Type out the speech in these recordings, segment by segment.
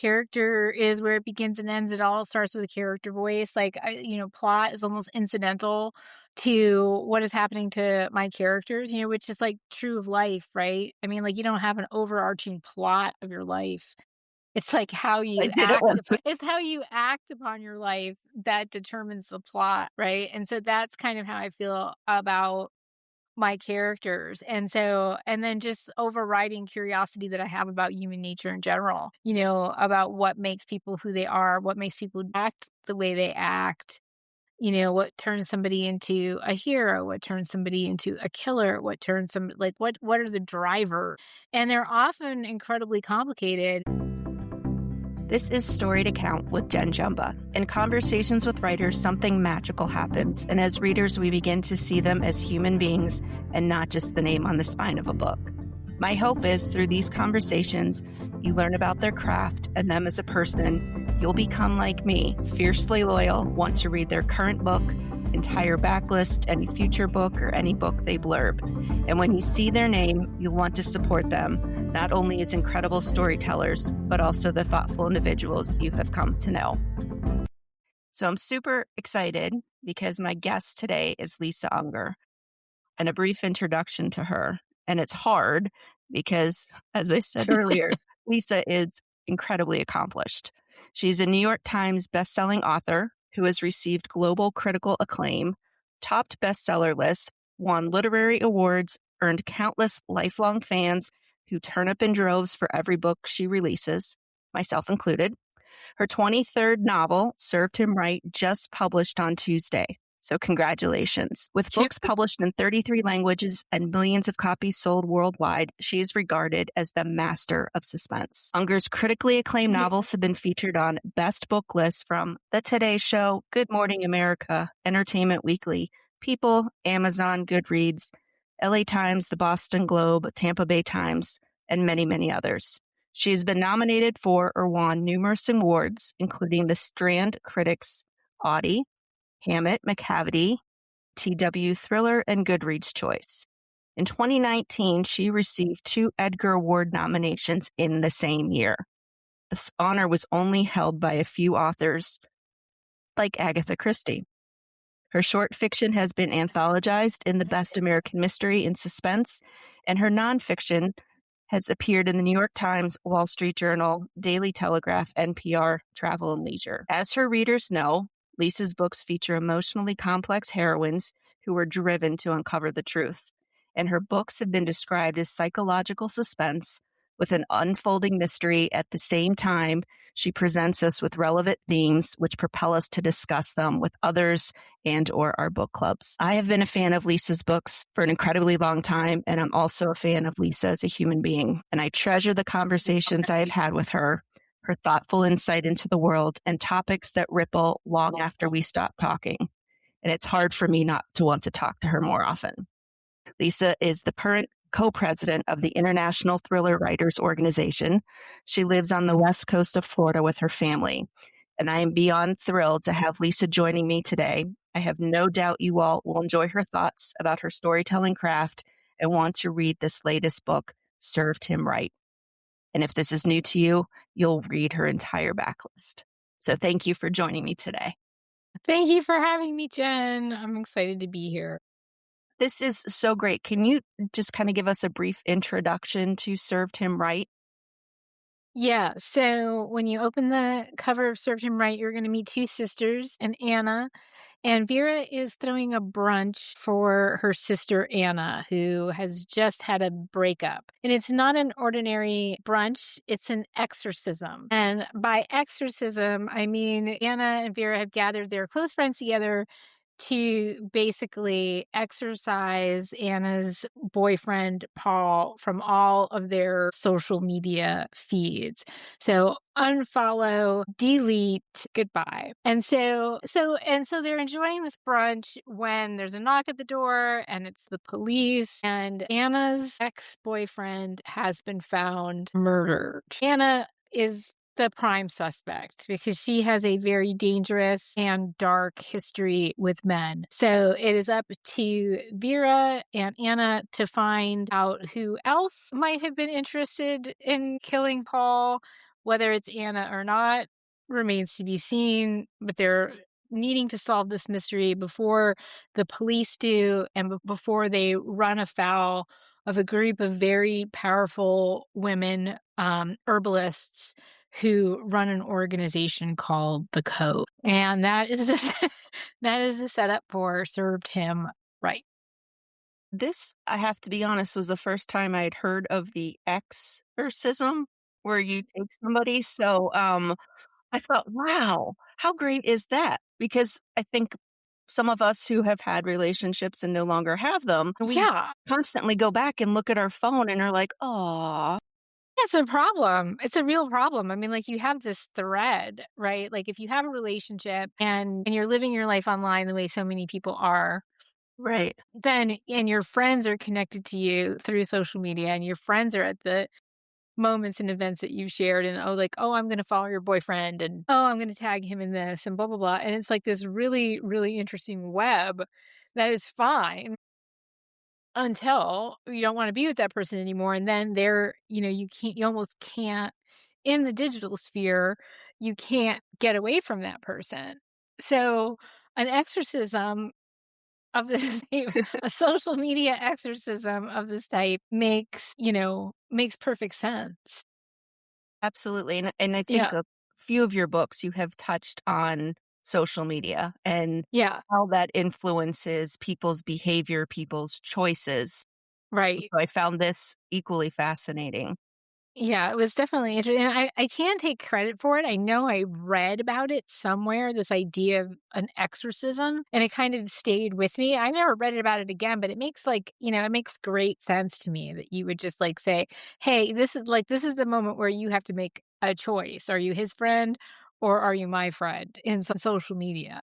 character is where it begins and ends. It all starts with a character voice. Like, plot is almost incidental to what is happening to my characters, which is like true of life, right? I mean, like, you don't have an overarching plot of your life. It's like how I you didn't act want upon to. it's how you act upon your life that determines the plot, right? And so that's kind of how I feel about my characters. And then just overriding curiosity that I have about human nature in general, about what makes people who they are, what makes people act the way they act, what turns somebody into a hero, what turns somebody into a killer, what turns some like what is a driver? And they're often incredibly complicated. This is Story to Count with Jen Jumba. In conversations with writers, something magical happens, and as readers, we begin to see them as human beings and not just the name on the spine of a book. My hope is through these conversations, you learn about their craft and them as a person. You'll become like me, fiercely loyal, want to read their current book, entire backlist, any future book, or any book they blurb. And when you see their name, you'll want to support them, not only as incredible storytellers, but also the thoughtful individuals you have come to know. So I'm super excited because my guest today is Lisa Unger, and a brief introduction to her. And it's hard because, as I said earlier, Lisa is incredibly accomplished. She's a New York Times bestselling author who has received global critical acclaim, topped bestseller lists, won literary awards, earned countless lifelong fans who turn up in droves for every book she releases, myself included. Her 23rd novel, Served Him Right, just published on Tuesday. So congratulations. With books published in 33 languages and millions of copies sold worldwide, she is regarded as the master of suspense. Unger's critically acclaimed novels have been featured on best book lists from The Today Show, Good Morning America, Entertainment Weekly, People, Amazon, Goodreads, LA Times, the Boston Globe, Tampa Bay Times, and many, many others. She has been nominated for or won numerous awards, including the Strand Critics Audie, Hammett McCavity, TW Thriller, and Goodreads Choice. In 2019, she received 2 Edgar Award nominations in the same year. This honor was only held by a few authors, like Agatha Christie. Her short fiction has been anthologized in the Best American Mystery and Suspense, and her nonfiction has appeared in the New York Times, Wall Street Journal, Daily Telegraph, NPR, Travel and Leisure. As her readers know, Lisa's books feature emotionally complex heroines who are driven to uncover the truth, and her books have been described as psychological suspense with an unfolding mystery. At the same time, she presents us with relevant themes which propel us to discuss them with others and or our book clubs. I have been a fan of Lisa's books for an incredibly long time, and I'm also a fan of Lisa as a human being, and I treasure the conversations I have had with her thoughtful insight into the world, and topics that ripple long after we stop talking. And it's hard for me not to want to talk to her more often. Lisa is the current co-president of the International Thriller Writers Organization. She lives on the west coast of Florida with her family. And I am beyond thrilled to have Lisa joining me today. I have no doubt you all will enjoy her thoughts about her storytelling craft and want to read this latest book, Served Him Right. And if this is new to you, you'll read her entire backlist. So thank you for joining me today. Thank you for having me, Jen. I'm excited to be here. This is so great. Can you just kind of give us a brief introduction to Served Him Right? Yeah, so when you open the cover of Served Him Right, you're going to meet 2 sisters, and Anna. And Vera is throwing a brunch for her sister Anna, who has just had a breakup. And it's not an ordinary brunch, it's an exorcism. And by exorcism, I mean Anna and Vera have gathered their close friends together to basically exorcise Anna's boyfriend, Paul, from all of their social media feeds. So unfollow, delete, goodbye. And so they're enjoying this brunch when there's a knock at the door and it's the police, and Anna's ex-boyfriend has been found murdered. Anna is the prime suspect because she has a very dangerous and dark history with men. So it is up to Vera and Anna to find out who else might have been interested in killing Paul, Whether it's Anna or not remains to be seen, but they're needing to solve this mystery before the police do and before they run afoul of a group of very powerful women, herbalists who run an organization called the Code. And that is the that is the setup for Served Him Right. This, I have to be honest, was the first time I had heard of the exorcism where you take somebody. So, I thought, wow, how great is that? Because I think some of us who have had relationships and no longer have them, we Yeah. constantly go back and look at our phone and are like, oh, It's a problem. It's a real problem. I mean, like, you have this thread, right? Like, if you have a relationship and you're living your life online the way so many people are, right. then and your friends are connected to you through social media, and your friends are at the moments and events that you've shared, and, oh, like, "Oh, I'm gonna follow your boyfriend," and, "Oh, I'm gonna tag him in this," and blah, blah, blah, and it's like this really, really interesting web that is fine until you don't wanna be with that person anymore, and then you almost can't in the digital sphere, you can't get away from that person. So, an exorcism of this type, a social media exorcism of this type makes perfect sense. Absolutely. And I think Yeah, a few of your books, you have touched on social media and yeah, how that influences people's behavior, people's choices. right. So I found this equally fascinating. Yeah, it was definitely interesting. And I can take credit for it. I know I read about it somewhere, this idea of an exorcism, and it kind of stayed with me. I never read about it again, but it makes it makes great sense to me that you would just like say, hey, this is the moment where you have to make a choice. Are you his friend or are you my friend in social media?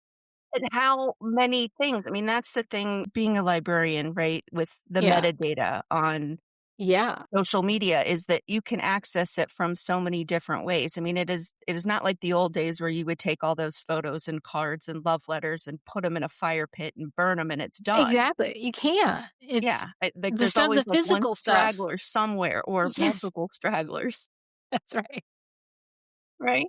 And how many things, I mean, that's the thing being a librarian, right? With the Yeah. metadata on Yeah. social media is that you can access it from so many different ways. I mean, it is not like the old days where you would take all those photos and cards and love letters and put them in a fire pit and burn them and it's done. Exactly. You can't. It's Yeah, like, there's the always, like, one physical stuff. straggler somewhere or Yeah, multiple stragglers, that's right. right?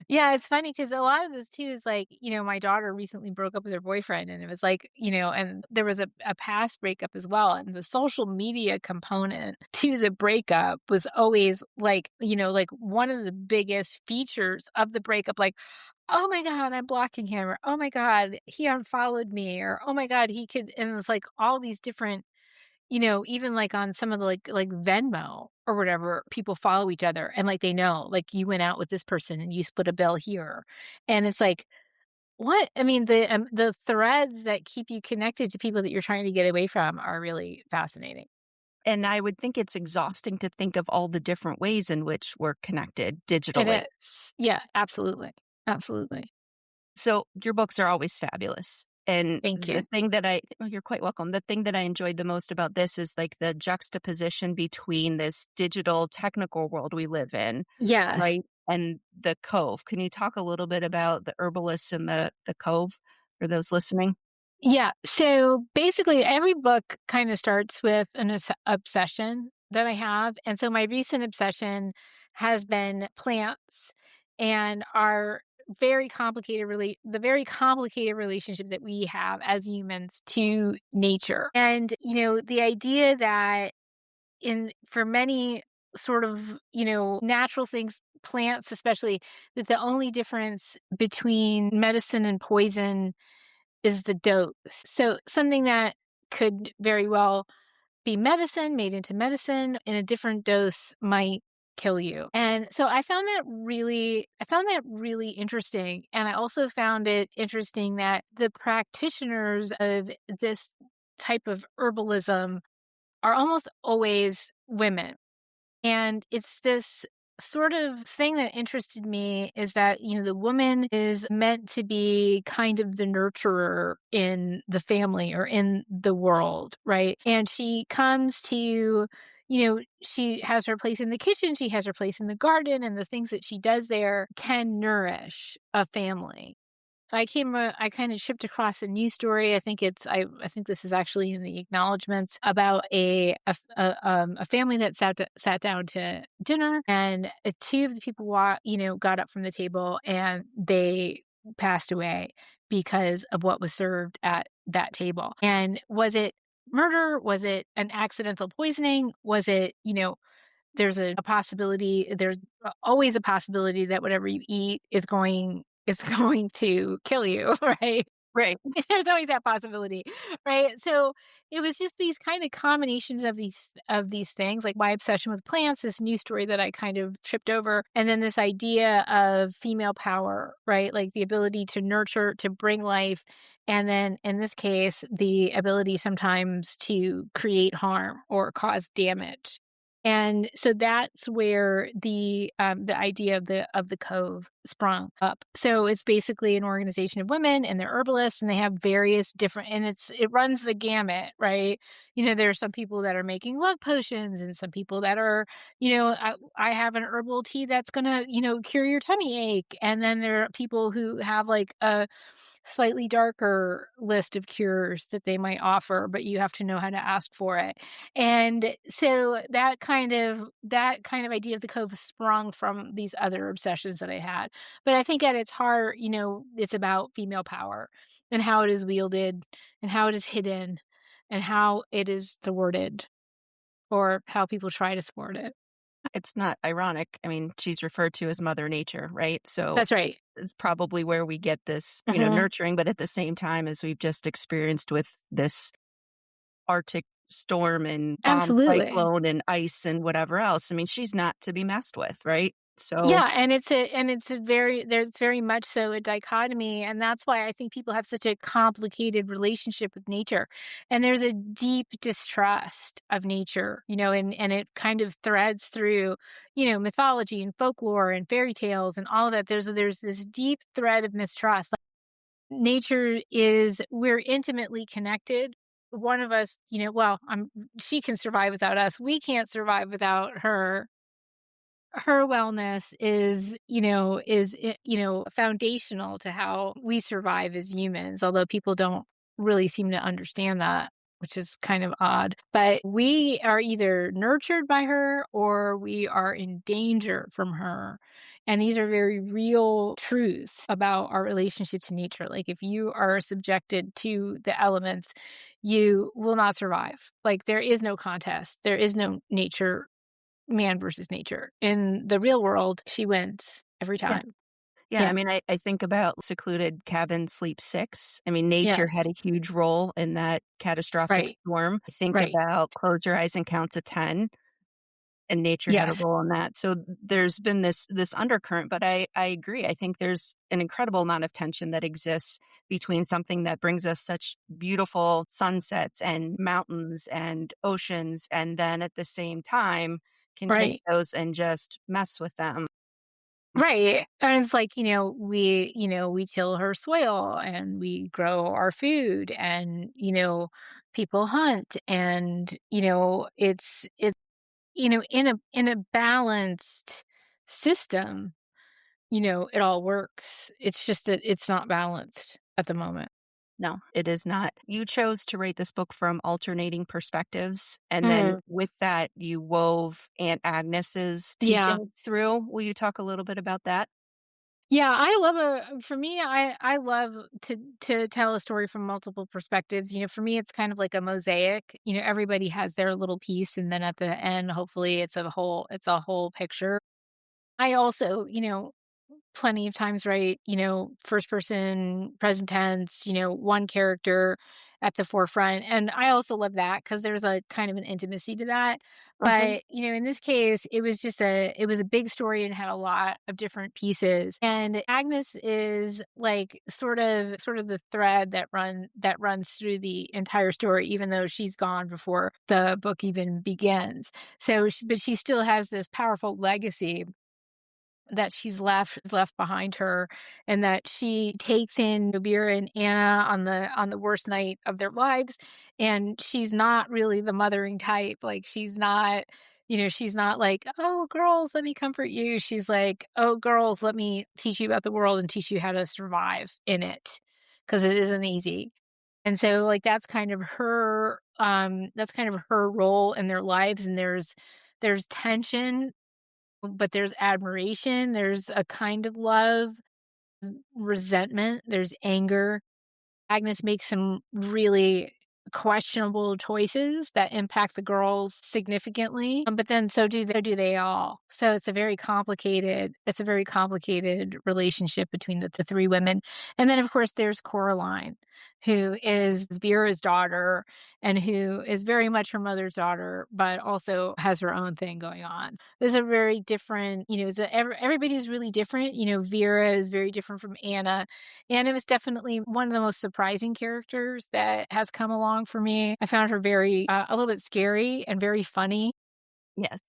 Yeah, it's funny because a lot of this too is like, my daughter recently broke up with her boyfriend and it was like, and there was a past breakup as well. And the social media component to the breakup was always like, like one of the biggest features of the breakup, like, oh my God, I'm blocking him, or oh my God, he unfollowed me, or oh my God, he could, and it's like all these different even, like, on some of the, like, Venmo or whatever, people follow each other and, like, they know, like, you went out with this person and you split a bill here, and it's like, what? I mean, the threads that keep you connected to people that you're trying to get away from are really fascinating. And I would think it's exhausting to think of all the different ways in which we're connected It digitally. is. Yeah, absolutely. Absolutely. So your books are always fabulous. And Thank the you. thing that oh, you're quite welcome. The thing that I enjoyed the most about this is like the juxtaposition between this digital technical world we live in, Yes. right? And the cove. Can you talk a little bit about the herbalists and the cove for those listening? Yeah. So basically, every book kind of starts with an obsession that I have. And so my recent obsession has been plants and our the very complicated relationship that we have as humans to nature. And, the idea that for many sort of, natural things, plants especially, that the only difference between medicine and poison is the dose. So something that could very well be medicine made into medicine in a different dose might kill you. And so I found that really interesting. And I also found it interesting that the practitioners of this type of herbalism are almost always women. And it's this sort of thing that interested me is that, the woman is meant to be kind of the nurturer in the family or in the world, right? And she comes to, she has her place in the kitchen, she has her place in the garden, and the things that she does there can nourish a family. I kinda tripped across a news story. I think this is actually in the acknowledgments about a family that sat down to dinner, and, 2 of the people got up from the table, and they passed away because of what was served at that table. And was it murder? Was it an accidental poisoning? Was it, there's a possibility there's always a possibility that whatever you eat is going to kill you, right? Right. There's always that possibility, right? So, it was just these kind of combinations of these things, like my obsession with plants, this news story that I kind of tripped over, and then this idea of female power, right? Like the ability to nurture, to bring life, and then in this case, the ability sometimes to create harm or cause damage. And so that's where the idea of the Cove sprung up. So it's basically an organization of women, and they're herbalists, and they have various different, and it runs the gamut, right? There are some people that are making love potions, and some people that are, I have an herbal tea that's gonna, cure your tummy ache. And then there are people who have like a slightly darker list of cures that they might offer, but you have to know how to ask for it. And so that kind of idea of the Cove sprung from these other obsessions that I had. But I think at its heart, it's about female power and how it is wielded and how it is hidden and how it is thwarted or how people try to thwart it. It's not ironic. I mean, she's referred to as Mother Nature, right? So That's right. it's probably where we get this, Mhm. nurturing, but at the same time, as we've just experienced with this Arctic storm and bomb Absolutely. cyclone and ice and whatever else. I mean, she's not to be messed with, right? So, Yeah, and it's a very there's very much so a dichotomy, and that's why I think people have such a complicated relationship with nature. And there's a deep distrust of nature, and it kind of threads through, mythology and folklore and fairy tales and all of that. There's this deep thread of mistrust. Like, nature is we're intimately connected. One of us, well, she can survive without us. We can't survive without her. Her wellness is foundational to how we survive as humans, although people don't really seem to understand that, which is kind of odd. But we are either nurtured by her or we are in danger from her. And these are very real truths about our relationship to nature. Like if you are subjected to the elements, you will not survive. Like there is no contest. There is no nature man versus nature. In the real world, she wins every yeah. time. Yeah. I Yeah. mean, I think about Secluded Cabin Sleep 6. I mean, nature had Yes. a huge role in that catastrophic Right. storm. I think Right. about Close Your Eyes and Count to 10. And nature had a Yes. role in that. So there's been this undercurrent, but I agree. I think there's an incredible amount of tension that exists between something that brings us such beautiful sunsets and mountains and oceans, and then at the same time can take Right. those and just mess with them. Right. And it's like, we till her soil and we grow our food and, people hunt and, in a balanced system, it all works. It's just that it's not balanced at the moment. No, it is not. You chose to write this book from alternating perspectives, and then Mm, with that, you wove Aunt Agnes's yeah. teachings through. Will you talk a little bit about that? Yeah, I love a for me, I love to tell a story from multiple perspectives. For me, it's kind of like a mosaic. Everybody has their little piece, and then at the end, hopefully, it's a whole picture. I also, plenty of times write, first person, present tense, one character at the forefront. And I also love that because there's a kind of an intimacy to that. Mhm. But, in this case, it was a big story and had a lot of different pieces. And Agnes is like sort of the thread that runs through the entire story, even though she's gone before the book even begins. So, but she still has this powerful legacy that she's left behind her, and that she takes in Nubira and Anna on the worst night of their lives, and she's not really the mothering type. Like, she's not She's not like, "Oh, girls, let me comfort you." She's like, "Oh, girls, let me teach you about the world and teach you how to survive in it, because it isn't easy." And so, like, that's kind of her role in their lives, and there's tension, but there's admiration, there's a kind of love, resentment, there's anger. Agnes makes some really questionable choices that impact the girls significantly, but then so do they all. So it's a very complicated relationship between the 3 women. And then, of course, there's Coraline, who is Vera's daughter and who is very much her mother's daughter, but also has her own thing going on. There's a very different, is a everybody's really different. Vera is very different from Anna, and it was definitely one of the most surprising characters that has come along for me. I found her very, a little bit scary and very funny. Yes.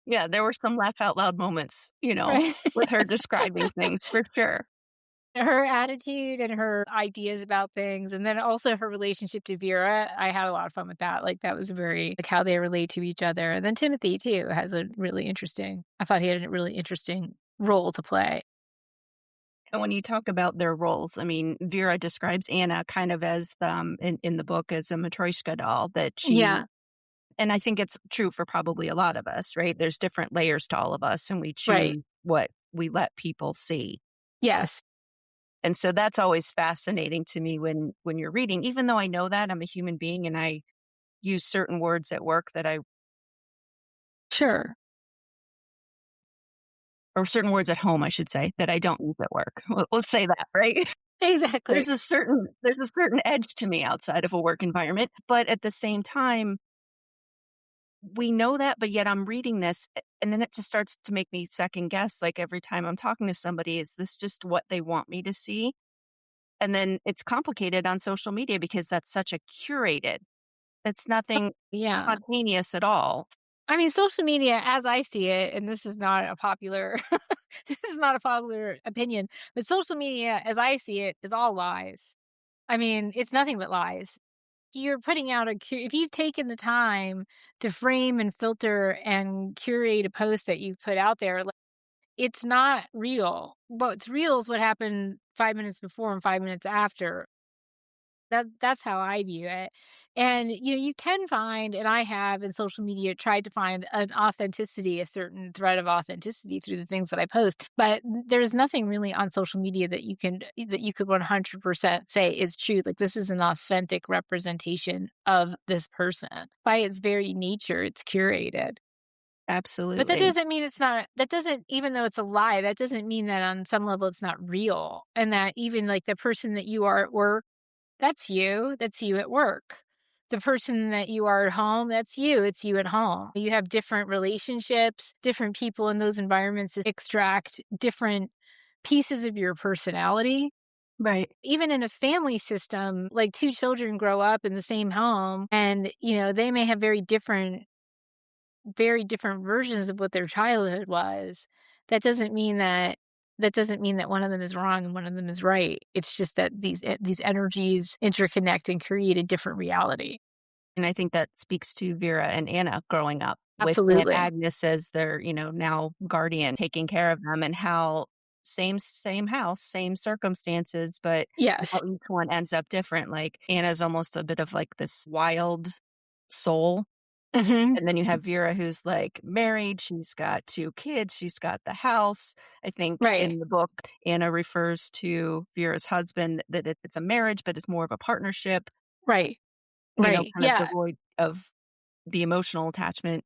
Yeah, there were some laugh out loud moments, Right. with her describing things for sure. Her attitude and her ideas about things, and then also her relationship to Vera, I had a lot of fun with that. Like, that was very like, how they relate to each other. And then Timothy too has a really interesting I thought he had a really interesting role to play. And when you talk about their roles, I mean, Vera describes Anna kind of as in the book as a Matryoshka doll that she Yeah, and I think it's true for probably a lot of us, right? There's different layers to all of us and we right. choose what we let people see. Yes, And so that's always fascinating to me when you're reading, even though I know that I'm a human being and I use certain words at work that I sure. or certain words at home, I should say, that I don't use at work. Let's say that, right? Exactly. There's a certain edge to me outside of a work environment, but at the same time, we know that, but yet I'm reading this, and then it just starts to make me second guess, like, every time I'm talking to somebody, is this just what they want me to see? And then it's complicated on social media because that's such a curated it's nothing Yeah. spontaneous at all. I mean, social media as I see it, and this is not a popular this is not a popular opinion, but social media as I see it is all lies. I mean, it's nothing but lies. You're putting out if you've taken the time to frame and filter and curate a post that you put out there, like, it's not real. What's real is what happened 5 minutes before and 5 minutes after. That's how I view it. And, you can find, and I have in social media tried to find an authenticity, a certain thread of authenticity through the things that I post. But there's nothing really on social media that you could 100% say is true. Like, this is an authentic representation of this person. By its very nature, it's curated. But that Absolutely. doesn't mean it's not that doesn't even though it's a lie, that doesn't mean that on some level it's not real. And that even like the person that you are at work, that's you at work. The person that you are at home, that's you, it's you at home. You have different relationships, different people in those environments extract different pieces of your personality. Right. Even in a family system, like 2 children grow up in the same home and, they may have very different versions of what their childhood was. That doesn't mean that one of them is wrong and one of them is right. It's just that these energies interconnect and create a different reality. And I think that speaks to Vera and Anna growing up with Aunt Absolutely. Agnes as their, now guardian taking care of them and how same house, same circumstances, but Yes. how each one ends up different. Like Anna's almost a bit of like this wild soul. Mhm. And then you have Vera who's like married, she's got 2 kids, she's got the house. I think Right. in the book, Anna refers to Vera's husband that it's a marriage, but it's more of a partnership, Right. Right. kind of Yeah. devoid of the emotional attachment.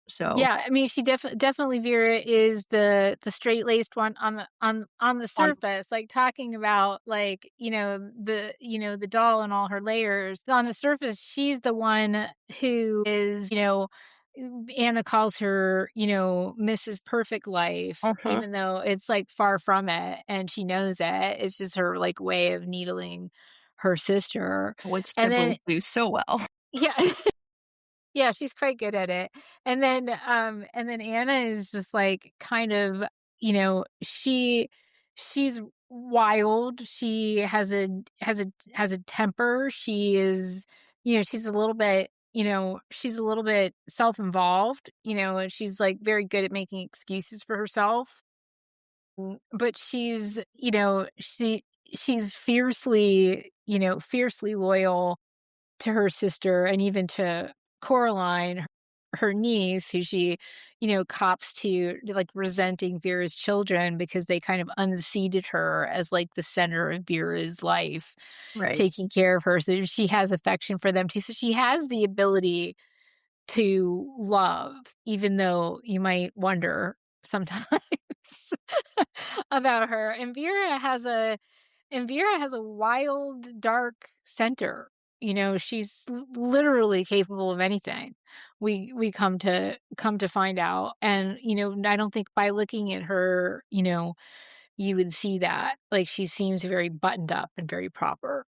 So, Yeah, I mean, she definitely Vera is the straight-laced one on the on surface, like, talking about, like, the doll and all her layers. On the surface, she's the one who is, Anna calls her, Mrs. Perfect Life, uh-huh, even though it's, like, far from it, and she knows it. It's just her, like, way of needling her sister. which And then siblings do so well. yeah. Yeah, she's quite good at it. And then Anna is just like kind of, she's wild. She has a temper. She is, she's a little bit she's a little bit self-involved, and she's, like, very good at making excuses for herself. But she's fiercely loyal to her sister and even to Coraline, her niece, who she, cops to, like, resenting Vera's children because they kind of unseated her as, like, the center of Vera's life, Right. taking care of her, so she has affection for them too, so she has the ability to love, even though you might wonder sometimes about her, and Vera has a wild, dark center. She's literally capable of anything. We come to find out, and I don't think by looking at her, you would see that. Like she seems very buttoned up and very proper.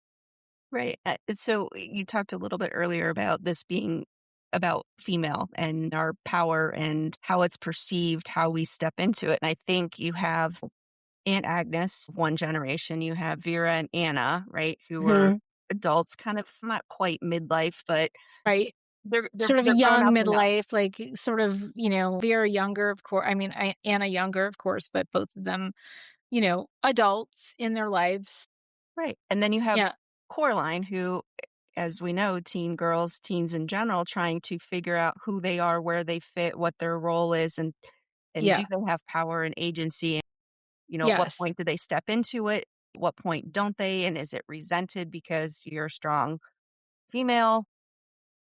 Right. So you talked a little bit earlier about this being about female and our power and how it's perceived, how we step into it. And I think you have Aunt Agnes, one generation, you have Vera and Anna, right, who were Mhm. adults, kind of not quite midlife, but Right. they're they're Sort of a they're grown young up enough. midlife, like sort of, Vera younger, of course. I mean, Anna younger, of course, but both of them, adults in their lives. Right. And then you have Yeah. Coraline, who, as we know, teen girls, teens in general, trying to figure out who they are, where they fit, what their role is, and do Yeah. they have power and agency? At what Yes. point do they step into it? What point don't they? And is it resented because you're a strong female?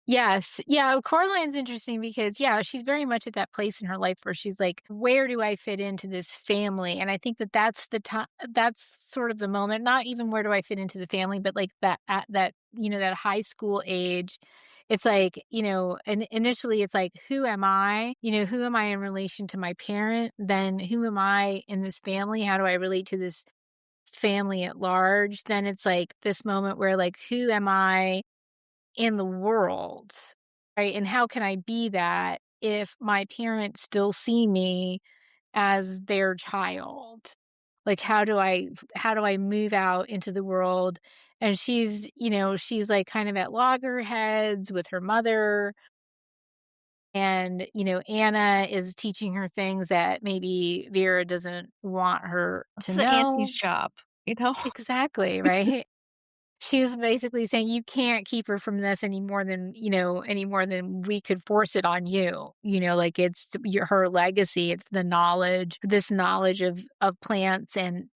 Yes. Yeah, Coraline's interesting because, yeah, she's very much at that place in her life where she's like, "Where do I fit into this family?" And I think that that's the time. That's sort of the moment, not even where do I fit into the family, but like that at that, that high school age. It's like, and initially it's like, who am I? Who am I in relation to my parent? Then who am I in this family? How do I relate to this family at large? Then it's like this moment where like, who am I in the world, right? And how can I be that if my parents still see me as their child? Like how do I move out into the world? And she's like kind of at loggerheads with her mother, and Anna is teaching her things that maybe Vera doesn't want her to It's the auntie's know. job, you know? Exactly, right? She's basically saying, "You can't keep her from this any more than we could force it on you." Like, it's her legacy, it's this knowledge of plants and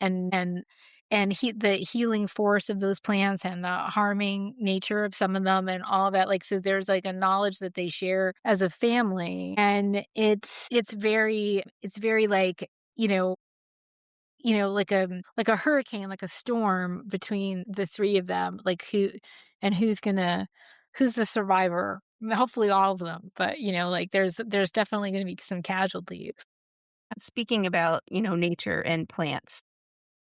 the healing force of those plants and the harming nature of some of them and all of that, like, so there's, like, a knowledge that they share as a family, and it's very, like, like a hurricane, like a storm between the 3 of them, like, who's the survivor? Hopefully all of them, but, like, there's definitely gonna be some casualties. Speaking about, nature and plants,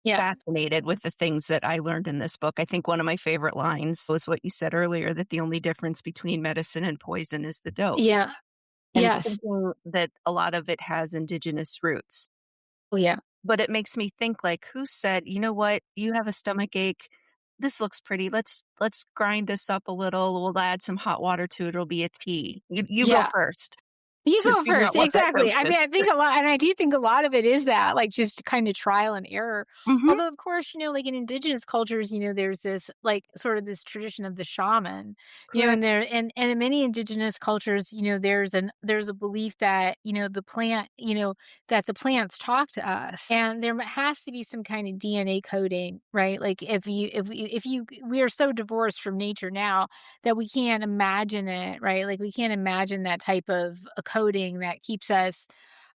Yeah. fascinated with the things that I learned in this book. I think one of my favorite lines was what you said earlier, that the only difference between medicine and poison is the dose. Yeah. And Yes. thinking that a lot of it has indigenous roots. Oh, yeah. But it makes me think, like, who said, "You know what? You have a stomach ache. This looks pretty. Let's grind this up a little. We'll add some hot water to it. It'll be a tea. You go Yeah. first You to go figure first, out what that dose exactly. I is." mean, I think a lot and I do think a lot of it is that, like, just kind of trial and error. Mhm. Although, of course, like, in indigenous cultures, there's this, like, sort of this tradition of the shaman, and Correct. in many indigenous cultures, there's a belief that, that the plants talk to us, and there has to be some kind of DNA coding, right? Like, if you we are so divorced from nature now that we can't imagine it, right? Like, we can't imagine that type of a coding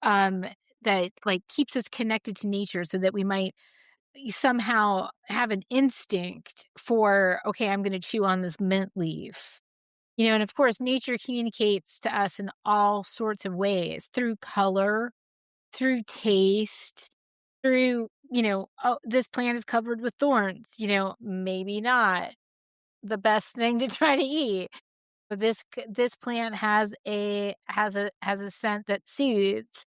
um, that, like, keeps us connected to nature so that we might somehow have an instinct for, "Okay, I'm gonna chew on this mint leaf." And of course, nature communicates to us in all sorts of ways, through color, through taste, through, "Oh, this plant is covered with thorns," maybe not the best thing to try to eat. But this plant has a scent that soothes.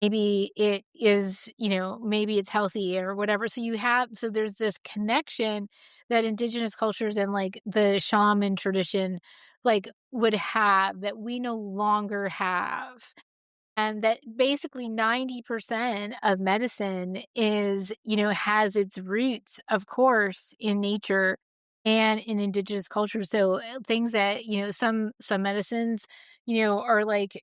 Maybe it is, maybe it's healthy or whatever. So there's this connection that indigenous cultures and like the shaman tradition would have that we no longer have. And that basically 90% of medicine is, has its roots, of course, in nature and in indigenous culture. So things that, some medicines, are like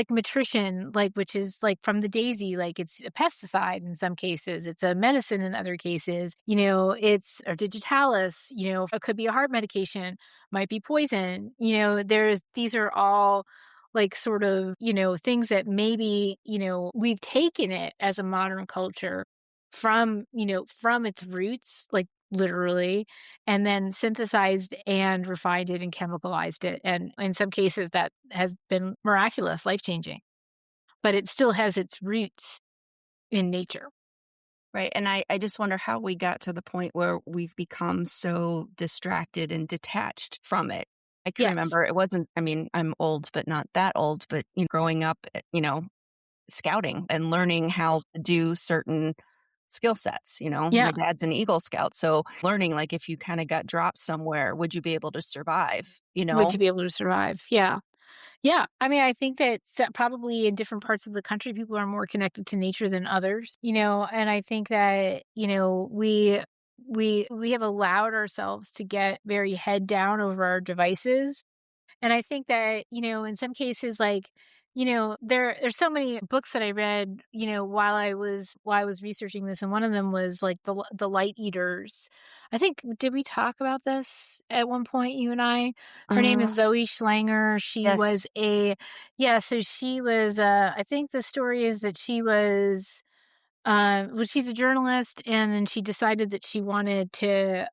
nutrition, like which is like from the daisy, like it's a pesticide in some cases, it's a medicine in other cases, it's or digitalis, it could be a heart medication, might be poison. These are all like sort of, things that maybe, we've taken it as a modern culture from its roots, like literally, and then synthesized and refined it and chemicalized it. And in some cases that has been miraculous, life-changing, but it still has its roots in nature. Right. And I just wonder how we got to the point where we've become so distracted and detached from it. I can Yes. remember it wasn't, I mean, I'm old, but not that old, but growing up, scouting and learning how to do certain skill sets. My Yeah. dad's an Eagle Scout. So learning, like, if you kind of got dropped somewhere, would you be able to survive? Would you be able to survive? Yeah. Yeah, I mean, I think that probably in different parts of the country, people are more connected to nature than others, and I think that, we have allowed ourselves to get very head down over our devices, and I think that, in some cases, like, there's so many books that I read, while I was researching this, and one of them was like the light eaters. I think did we talk about this at one point, you and I? Her name Uh, is Zoe Schlanger. She yes. was a yeah, so she was I think the story is that she was well, she's a journalist, and then she decided that she wanted to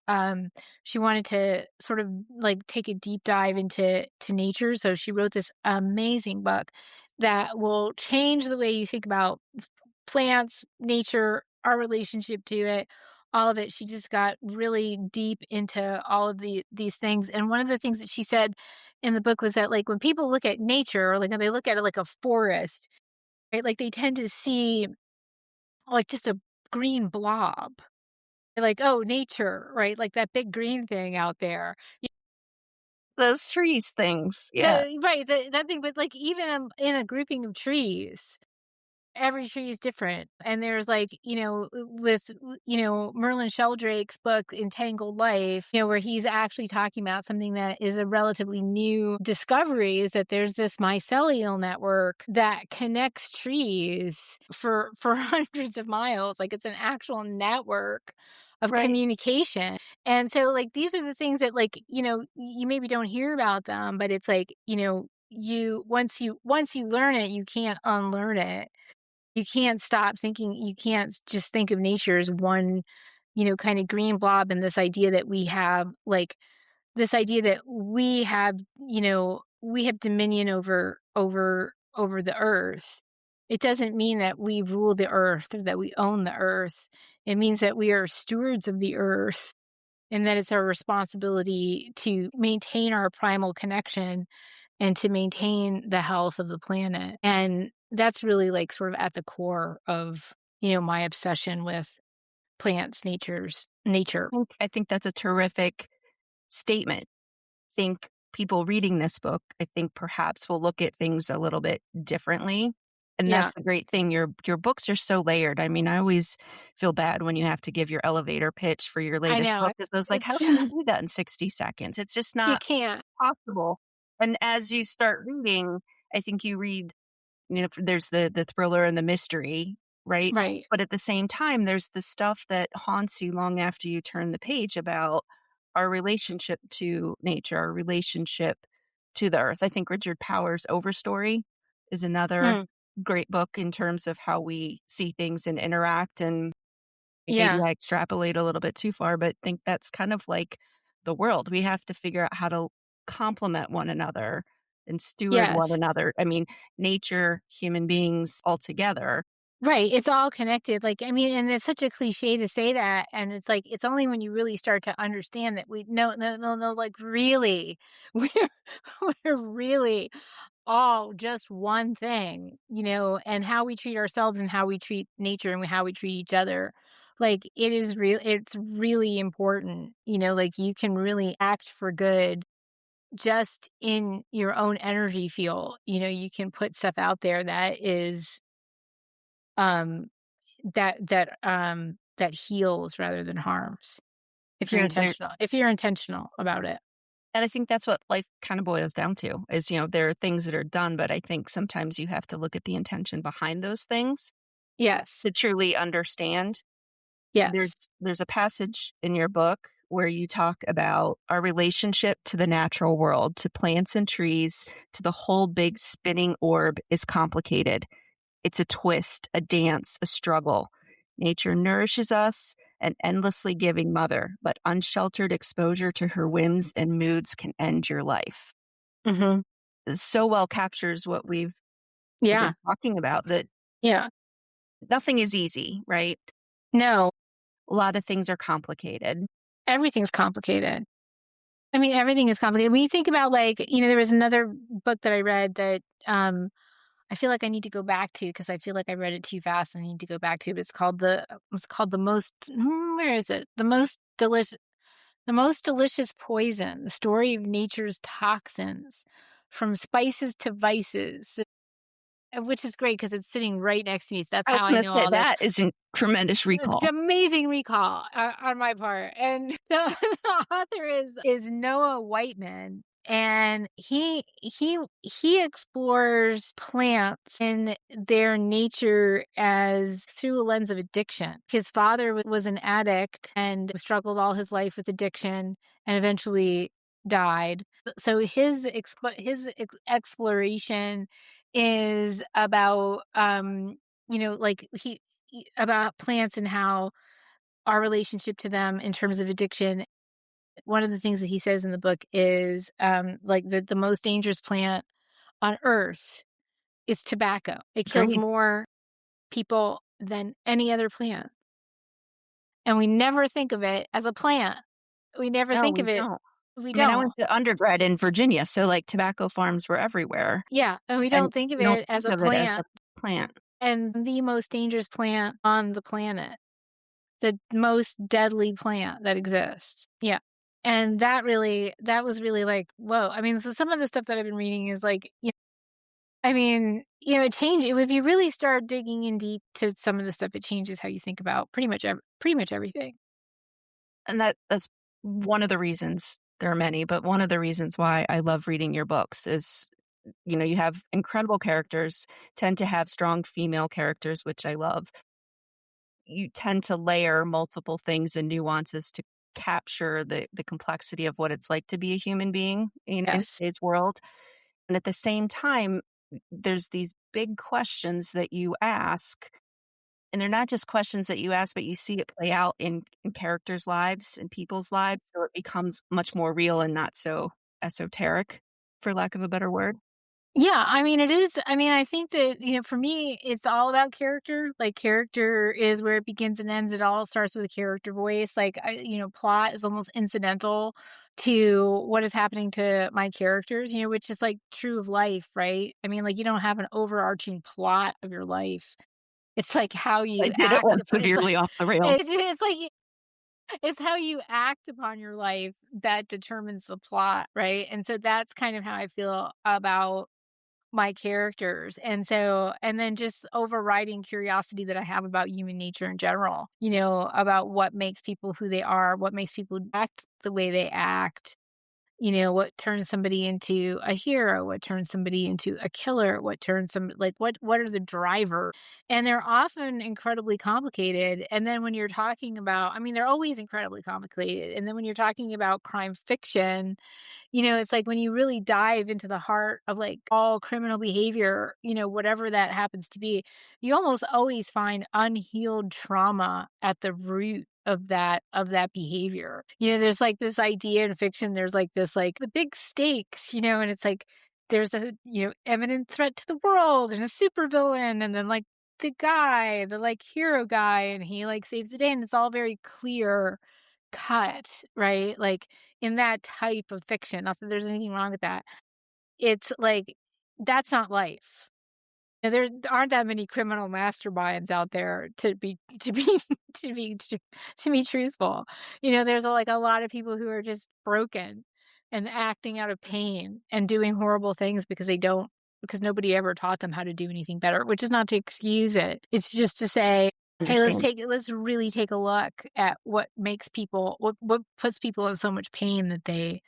sort of like take a deep dive into nature. So she wrote this amazing book that will change the way you think about plants, nature, our relationship to it, all of it. She just got really deep into all of these things. And one of the things that she said in the book was that like when people look at nature, or like when they look at it like a forest, right, like they tend to see like, just a green blob. They're like, "Oh, nature," right? Like that big green thing out there. Those trees things. Yeah. The right, that thing, but, like, even, in a grouping of trees, every tree is different, and there's, like, Merlin Sheldrake's book, Entangled Life, where he's actually talking about something that is a relatively new discovery, is that there's this mycelial network that connects trees for hundreds of miles, like, it's an actual network of Right. communication, and so, like, these are the things that, like, you maybe don't hear about them, but it's like, once you learn it, you can't unlearn it. You can't stop thinking, you can't just think of nature as one, kind of green blob, and this idea that we have, like, this idea that we have dominion over the earth. It doesn't mean that we rule the earth or that we own the earth. It means that we are stewards of the earth, and that it's our responsibility to maintain our primal connection and to maintain the health of the planet. And that's really like sort of at the core of, my obsession with plants, nature. I think that's a terrific statement. Think people reading this book, I think perhaps will look at things a little bit differently. And Yeah, that's the great thing. Your books are so layered. I mean, I always feel bad when you have to give your elevator pitch for your I latest know. book because I was like, It's how can you do that in 60 seconds? It's just you not can't. possible. And as you start reading, I think you read, there's the thriller and the mystery, right? Right. But at the same time, there's the stuff that haunts you long after you turn the page about our relationship to nature, our relationship to the earth. I think Richard Powers' Overstory is another Mm, great book in terms of how we see things and interact. And maybe yeah. I extrapolate a little bit too far, but think that's kind of like the world. We have to figure out how to complement one another and steward one Yes. another. I mean, nature, human beings all together. Right, it's all connected, like, I mean, and it's such a cliche to say that, and it's like, it's only when you really start to understand that we no, no, no, no, like, really, we're we're really all just one thing, and how we treat ourselves and how we treat nature and how we treat each other. Like, it's really important, like, you can really act for good just in your own energy field, you can put stuff out there that is, um, that heals rather than harms. Right, there If you're intentional about it. and I think that's what life kind of boils down to is, there are things that are done, but I think sometimes you have to look at the intention behind those things Yes. to truly understand. Yes. There's a passage in your book where you talk about our relationship to the natural world, to plants and trees, to the whole big spinning orb is complicated. It's a twist, a dance, a struggle. Nature nourishes us, an endlessly giving mother, but unsheltered exposure to her whims and moods can end your life. Mhm. So well captures what we've Yeah. been talking about that Yeah. nothing is easy, right? No, A lot of things are complicated. everything's complicated. I mean, everything is complicated. When you think about, like, there was another book that I read that, I feel like I need to go back to because I feel like I read it too fast and I need to go back to it. It's called The Most where is it? The Most Delicious Poison: The Story of Nature's Toxins, From Spices to Vices, which is great because it's sitting right next to me, so that's I was how I gonna know say all this. that is in tremendous It's recall. amazing recall, on my part, and the author is Noah Whiteman, and he explores plants in their nature as through a lens of addiction. His father was an addict and struggled all his life with addiction and eventually died. So his exploration is about, like, about plants and how our relationship to them in terms of addiction. One of the things that he says in the book is, like, the most dangerous plant on earth is tobacco. It kills Agreed. more people than any other plant. And we never think of it as a plant. We never No, think of we it. don't. We I mean, I don't. went to undergrad in Virginia, so, like, tobacco farms were everywhere, Yeah. And we and don't think of you don't it as think a of it as a plant, plant. and the most dangerous plant on the planet. The most deadly plant that exists. Yeah. And that was really like, whoa. I mean, so some of the stuff that I've been reading is like, I mean, it changes if you really start digging in deep to some of the stuff, it changes how you think about pretty much everything. And that's one of the reasons, there are many, but one of the reasons why I love reading your books is, you have incredible characters, tend to have strong female characters, which I love. You tend to layer multiple things and nuances to capture the complexity of what it's like to be a human being in Yes. today's world. And at the same time, there's these big questions that you ask, and they're not just questions that you ask, but you see it play out in characters' lives and people's lives, so it becomes much more real and not so esoteric, for lack of a better word. Yeah, I mean, it is. I mean, I think that, for me, it's all about character. Like, character is where it begins and ends. It all starts with a character voice. Like, plot is almost incidental to what is happening to my characters, which is like true of life, right? I mean, like, you don't have an overarching plot of your life. It's like how I you did it act. once severely off the rails. It's like it's how you act upon your life that determines the plot, right? And so that's kind of how I feel about my characters. And then just overriding curiosity that I have about human nature in general, about what makes people who they are, what makes people act the way they act, what turns somebody into a hero, what turns somebody into a killer, what turns some like what are the driver? And they're often incredibly complicated. And then when you're talking about, I mean, they're always incredibly complicated. And then when you're talking about crime fiction, it's like when you really dive into the heart of, like, all criminal behavior, whatever that happens to be, you almost always find unhealed trauma at the root of that behavior. There's like this idea in fiction, there's like this, like, the big stakes, and it's like there's a, imminent threat to the world and a supervillain, and then, like, the, like, hero guy, and he, like, saves the day, and it's all very clear cut, right? Like, in that type of fiction, not that there's anything wrong with that. It's like, that's not life. There aren't that many criminal masterminds out there to be truthful. There's, like, a lot of people who are just broken, and acting out of pain and doing horrible things because nobody ever taught them how to do anything better, which is not to excuse it. It's just to say, "Hey, Understand. let's really take a look at what makes people what puts people in so much pain that they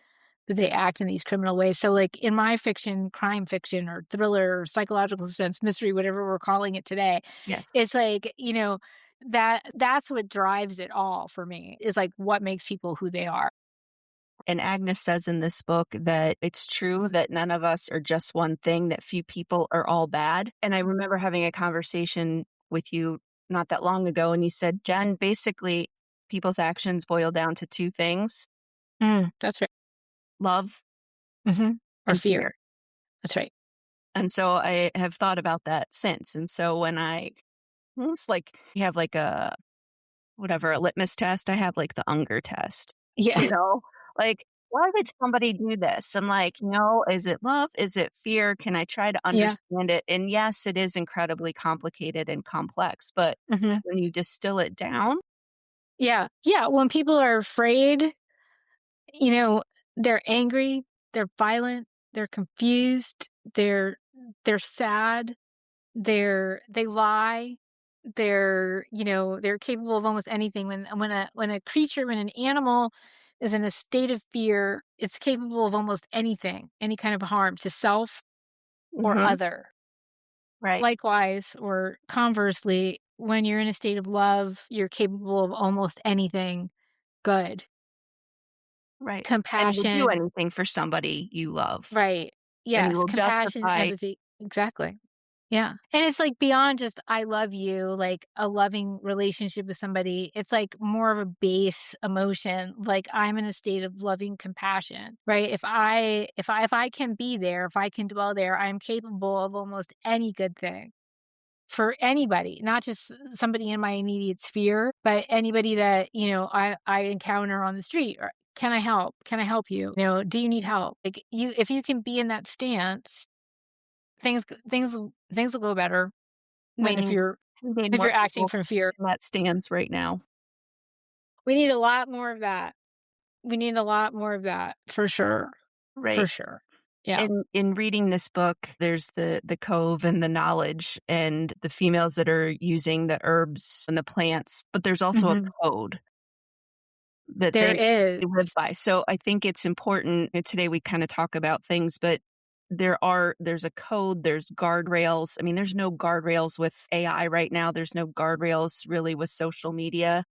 act in these criminal ways." So, like, in my fiction, crime fiction or thriller or psychological suspense, mystery, whatever we're calling it today, Yes. it's like, that's what drives it all for me, is, like, what makes people who they are. And Agnes says in this book that it's true that none of us are just one thing, that few people are all bad. And I remember having a conversation with you not that long ago, and you said, Jen, basically, people's actions boil down to two things: That's right. love Mhm. Or and fear. fear. That's right. And so I have thought about that since. And so when it's like you have like a litmus test, I have like the Unger test, Yeah. you know, like, why would somebody do this? I'm like, is it love? Is it fear? Can I try to Yeah. understand it? And yes, it is incredibly complicated and complex, but Mhm. when you distill it down, Yeah. Yeah, when people are afraid, you know, they're angry, they're violent, they're confused, they're sad, they lie, they're capable of almost anything. When an animal is in a state of fear, it's capable of almost anything, any kind of harm to self or hmm other. right, Likewise, or conversely, when you're in a state of love, you're capable of almost anything good. right. And will do Compassion, anything for somebody you love. right. And you Yes, will compassion, justify, empathy. Exactly. Yeah. And it's like beyond just "I love you," like a loving relationship with somebody. It's like more of a base emotion. Like I'm in a state of loving compassion, right? If I can be there, if I can dwell there, I'm capable of almost any good thing for anybody, not just somebody in my immediate sphere, but anybody that, I encounter on the street. Or can I help? Can I help you? Do you need help? Like if you can be in that stance, things will go better than meaning we need if more you're acting people from fear. in that stands right now. We need a lot more of that. We need a lot more of that for sure. For Right. sure. Yeah. In reading this book, there's the cove and the knowledge and the females that are using the herbs and the plants, but there's also a Mhm. code that There they is. live by. So I think it's important, and today we kind of talk about things, but there's a code, there's guardrails. I mean, there's no guardrails with AI right now. There's no guardrails really with social media.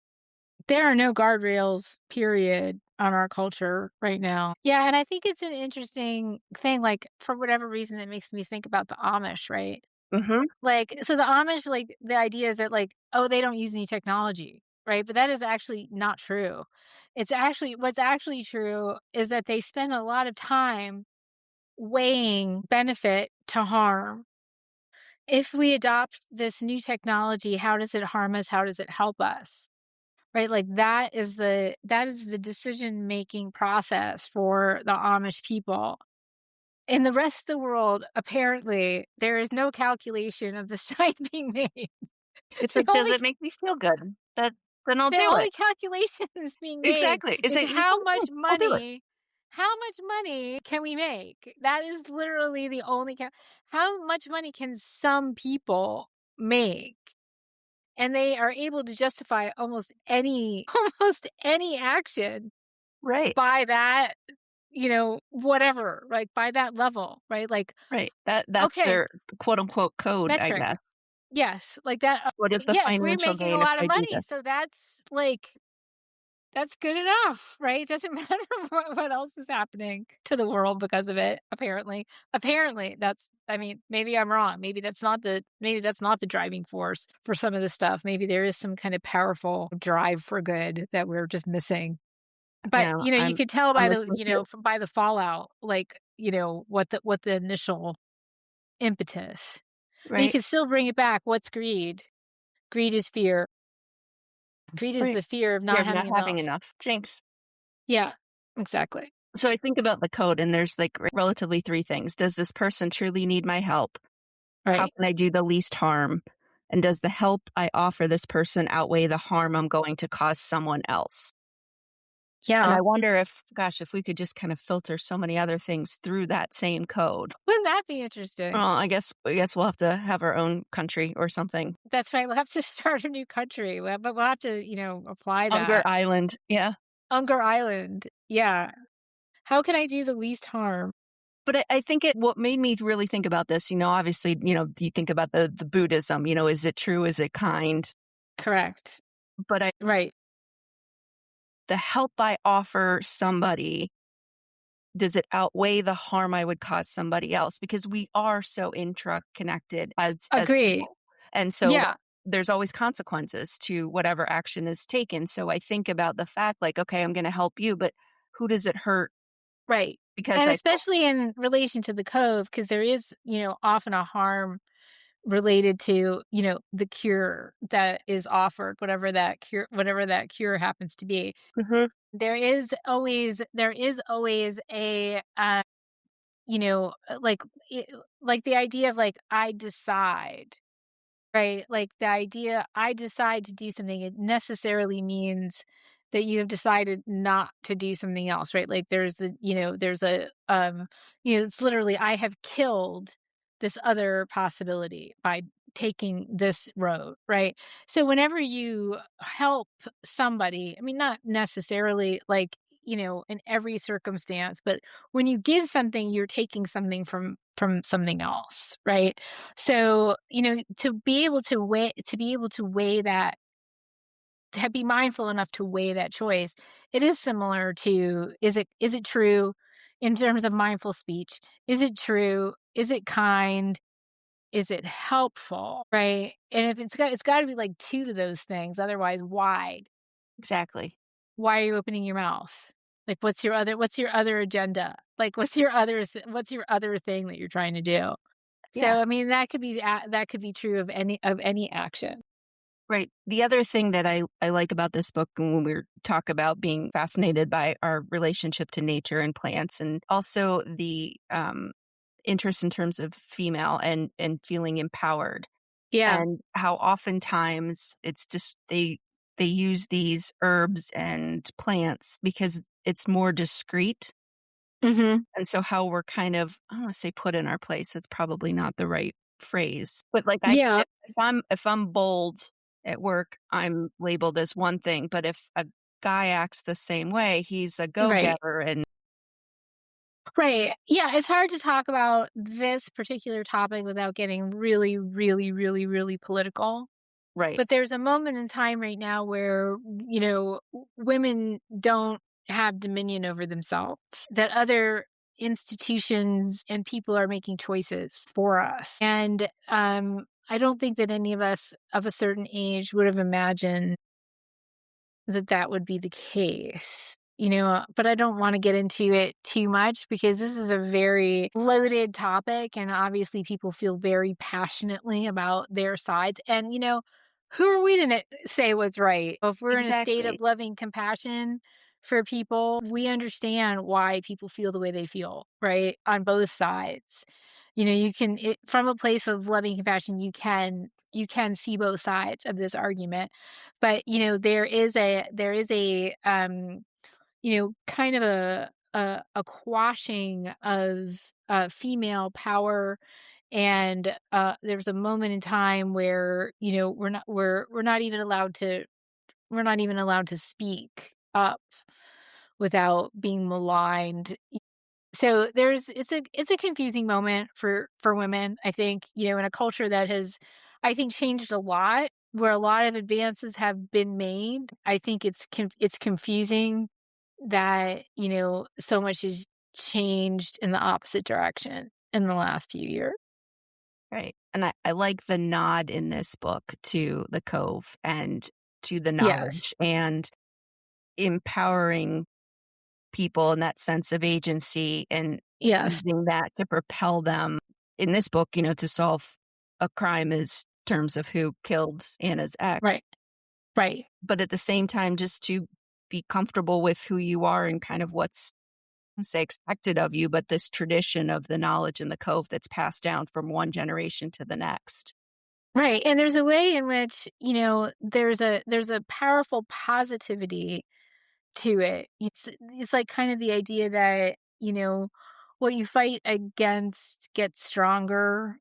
There are no guardrails, period, on our culture right now. Yeah, and I think it's an interesting thing, like, for whatever reason, it makes me think about the Amish, right? Mhm. Like, so the Amish, like, the idea is that, like, oh, they don't use any technology, right? But that is actually not true. What's actually true is that they spend a lot of time weighing benefit to harm. If we adopt this new technology, how does it harm us? How does it help us? Right, like, that is the decision-making process for the Amish people. In the rest of the world, apparently, there is no calculation of this type being made. It's The like, does only it make me feel good? Then I'll the do it. only calculation that's being made Exactly. Is is it easy? Yes, I'll do it. how much money can we make? That is literally the only how much money can some people make? And they are able to justify almost any almost any action Right. by that, whatever, like, by that level, right? Like, Right. That's okay, their quote unquote code, I metric. guess. Yes, like that, What is the yes, we're financial making a gain if lot of I do money, this? so that's good enough, right? It doesn't matter what else is happening to the world because of it, apparently. Apparently, I mean, maybe I'm wrong. Maybe that's not the driving force for some of this stuff. Maybe there is some kind of powerful drive for good that we're just missing. But, Yeah, you could tell I'm by listening to you. by the fallout, like, what the initial impetus. But you Right. can still bring it back. What's greed? Greed is fear. Greed is Right. the fear of Fear not of not having having enough. enough. Jinx. Yeah, exactly. So I think about the code and there's like relatively three things. Does this person truly need my help? How Right. can I do the least harm? And does the help I offer this person outweigh the harm I'm going to cause someone else? And Yeah. I wonder if, gosh, if we could just kind of filter so many other things through that same code. Wouldn't that be interesting? Well, I guess we'll have to have our own country or something. That's right, we'll have to start a new country, but we'll have to, apply Unger that. Island. Yeah. Unger Island. Yeah. How can I do the least harm? But I think what made me really think about this, obviously, you think about the Buddhism, is it true? Is it kind? Correct. But Right. the help I offer somebody, does it outweigh the harm I would cause somebody else? Because we are so intraconnected as Agree. people. And so Yeah, there's always consequences to whatever action is taken. So I think about the fact like, okay, I'm going to help you, but who does it hurt right. because And I felt especially in relation to the cove, because there is, often a harm related to, the cure that is offered, whatever that cure happens to be. Mhm. There is always a, like, like the idea of like, I decide. Right, like, the idea I decide to do something, it necessarily means that you have decided not to do something else, right? Like, it's literally, I have killed this other possibility by taking this road, right? So whenever you help somebody, I mean, not necessarily like, in every circumstance, but when you give something, you're taking something from something else, right? So, to be able to weigh that, to be mindful enough to weigh that choice, it is similar to, is it true in terms of mindful speech? Is it true? Is it kind? Is it helpful? Right? And if it's got to be like two of those things. Otherwise, why? Exactly. Why are you opening your mouth? Like, what's your other agenda? Like, what's your other thing that you're trying to do? So, Yeah. I mean, that could be true of any action. Right. The other thing that I like about this book and when we talk about being fascinated by our relationship to nature and plants and also the interest in terms of female and feeling empowered Yeah. and how oftentimes it's just they use these herbs and plants because it's more discreet. Mhm. And so how we're kind of, I don't wanna say put in our place, it's probably not the right phrase, but, like, I Yeah. if I'm bold at work, I'm labeled as one thing, but if a guy acts the same way, he's a Right. go-getter and Right. Yeah, it's hard to talk about this particular topic without getting really, really, really, really political. right, But there's a moment in time right now where, women don't have dominion over themselves, that other institutions and people are making choices for us. And I don't think that any of us of a certain age would have imagined that that would be the case. But I don't want to get into it too much because this is a very loaded topic and obviously people feel very passionately about their sides. And who are we to say what's right? If we're in a state of exactly, loving compassion for people, we understand why people feel the way they feel, right? On both sides. From a place of loving compassion, you can see both sides of this argument. But, there is a kind of a quashing of, female power, and, there's a moment in time where, we're not even allowed to speak up without being maligned. So it's a confusing moment for women, I think, in a culture that has, I think, changed a lot, where a lot of advances have been made. I think it's confusing that, so much has changed in the opposite direction in the last few years. right, and I like the nod in this book to the cove and to the Yes. knowledge and empowering people in that sense of agency and Yes. using that to propel them in this book, to solve a crime is terms of who killed Anna's ex, Right. Right. but at the same time, just to be comfortable with who you are and kind of what's say expected of you, but this tradition of the knowledge in the cove that's passed down from one generation to the next. Right. And there's a way in which, there's a powerful positivity to it. It's like kind of the idea that, what you fight against gets stronger.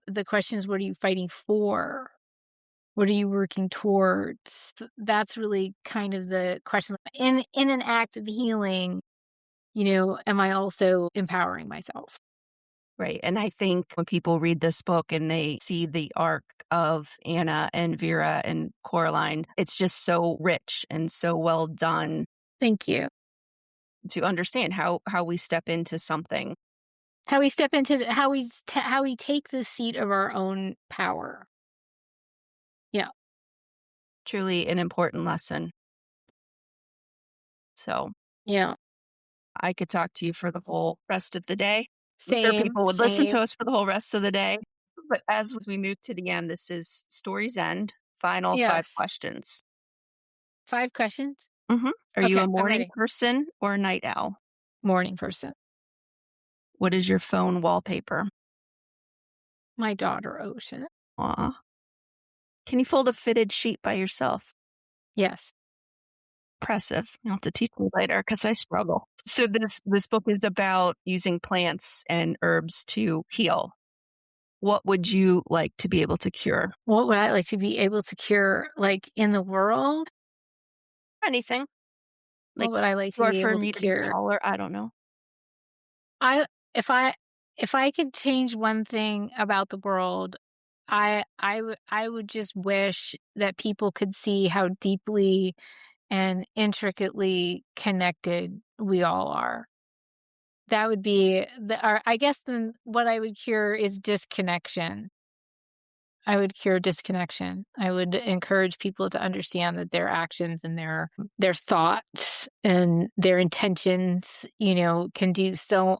The question is, what are you fighting for? What are you working towards? That's really kind of the question. In an act of healing, am I also empowering myself? Right. And I think when people read this book and they see the arc of Anna and Vera and Coraline, it's just so rich and so well done Thank you. to understand how we step into something. How we step into how we take the seat of our own power. Yeah. Truly an important lesson. So Yeah. I could talk to you for the whole rest of the day. I'm sure Same, people would listen to same. us for the whole rest of the day. But as we move to the end, this is Story's End, final 5 Yes. questions. 5 questions? Are you Okay, a I'm morning ready. person or a night owl? Morning person. What is your phone wallpaper? My daughter, Ocean. Aw. Can you fold a fitted sheet by yourself? Yes. Impressive. You'll have to teach me later because I struggle. So this book is about using plants and herbs to heal. What would you like to be able to cure? What would I like to be able to cure, like, in the world? Anything. What Like, would I like to or be for able to me to be cure? taller, I don't know. I if I if I could change one thing about the world, I would just wish that people could see how deeply and intricately connected we all are. That would be I guess then what I would cure is disconnection. I would cure disconnection. I would encourage people to understand that their actions and their thoughts and their intentions, can do so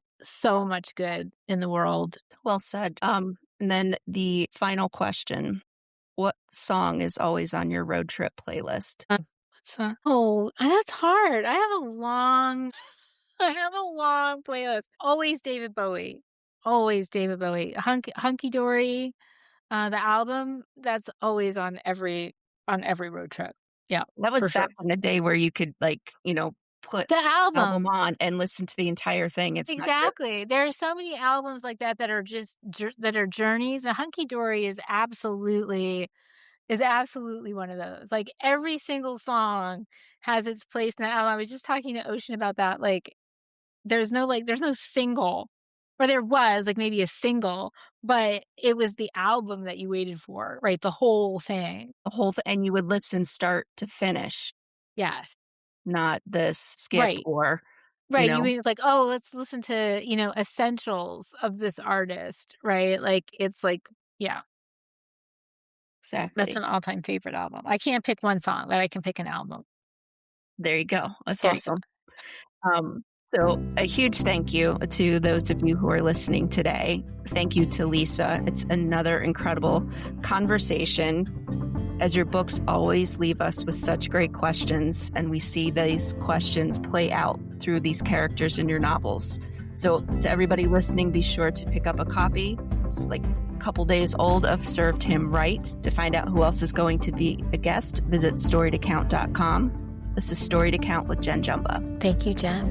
much good in the world. Well said. And then the final question. What song is always on your road trip playlist? That's hard. I have a long playlist. Always David Bowie. Always David Bowie. Hunky Dory, the album, that's always on every road trip. Yeah, That was for back sure. in the day where you could, like, put The album album. on and listen to the entire thing. It's not just Exactly. There are so many albums like that that are just that are journeys. And Hunky Dory is absolutely one of those. Like, every single song has its place in that album. I was just talking to Ocean about that. Like, there's no single, or there was, like, maybe a single, but it was the album that you waited for, right? The whole thing. the whole thing, and you would listen start to finish, Yes. not this skip Right. or, you Right. You know mean, like, oh, let's listen to, essentials of this artist, right? Like, it's like, yeah, that's exactly. an all-time favorite album. I can't pick one song, but I can pick an album. There you go. That's There you go. awesome. Um, so a huge thank you to those of you who are listening today. Thank you to Lisa. It's another incredible conversation. As your books always leave us with such great questions, and we see these questions play out through these characters in your novels. So to everybody listening, be sure to pick up a copy. It's like a couple days old of Served Him Right. To find out who else is going to be a guest, visit storytocount.com. This is Story to Count with Jen Jumba. Thank you, Jen.